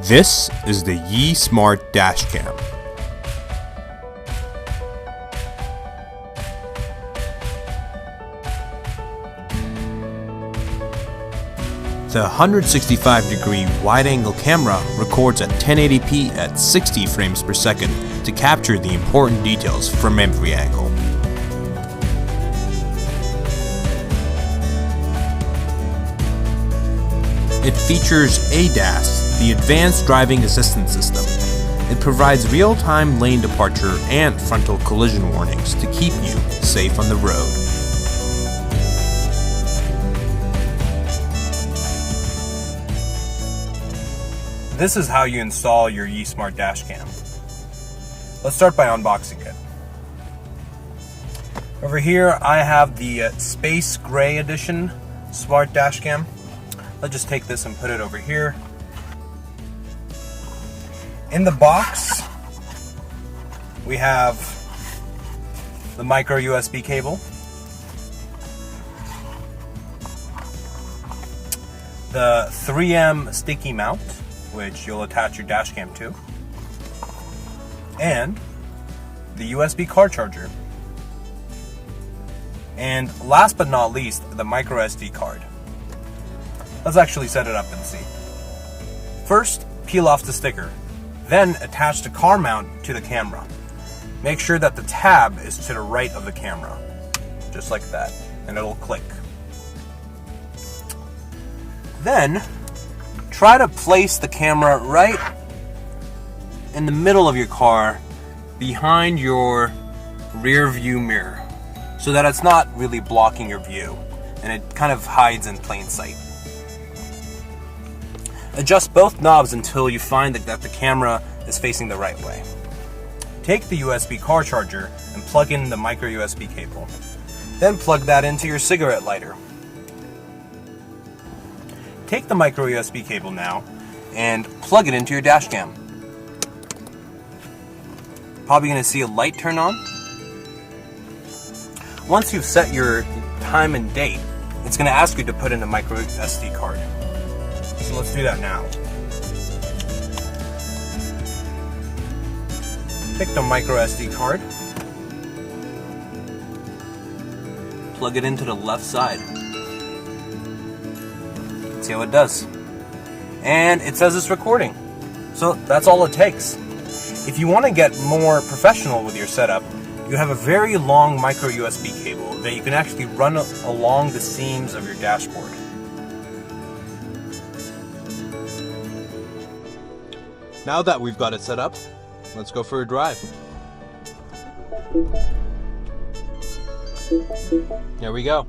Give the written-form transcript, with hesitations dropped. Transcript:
This is the Yi Smart Dashcam. The 165-degree wide-angle camera records at 1080p at 60 frames per second to capture the important details from every angle. It features ADAS, the Advanced Driving Assistance System. It provides real-time lane departure and frontal collision warnings to keep you safe on the road. This is how you install your Yi Smart Dashcam. Let's start by unboxing it. Over here I have the Space Gray Edition Smart Dashcam. Let's just take this and put it over here. In the box, we have the micro USB cable, the 3M sticky mount, which you'll attach your dashcam to, and the USB car charger. And last but not least, the micro SD card. Let's actually set it up and see. First, peel off the sticker. Then attach the car mount to the camera. Make sure that the tab is to the right of the camera. Just like that. And it'll click. Then, try to place the camera right in the middle of your car, behind your rear view mirror, so that it's not really blocking your view and it kind of hides in plain sight. Adjust both knobs until you find that the camera is facing the right way. Take the USB car charger and plug in the micro USB cable. Then plug that into your cigarette lighter. Take the micro USB cable now and plug it into your dashcam. Probably going to see a light turn on. Once you've set your time and date, it's going to ask you to put in a micro SD card. So let's do that now. Pick the micro SD card. Plug it into the left side. See how it does. And it says it's recording. So that's all it takes. If you want to get more professional with your setup, you have a very long micro USB cable that you can actually run along the seams of your dashboard. Now that we've got it set up, let's go for a drive. There we go.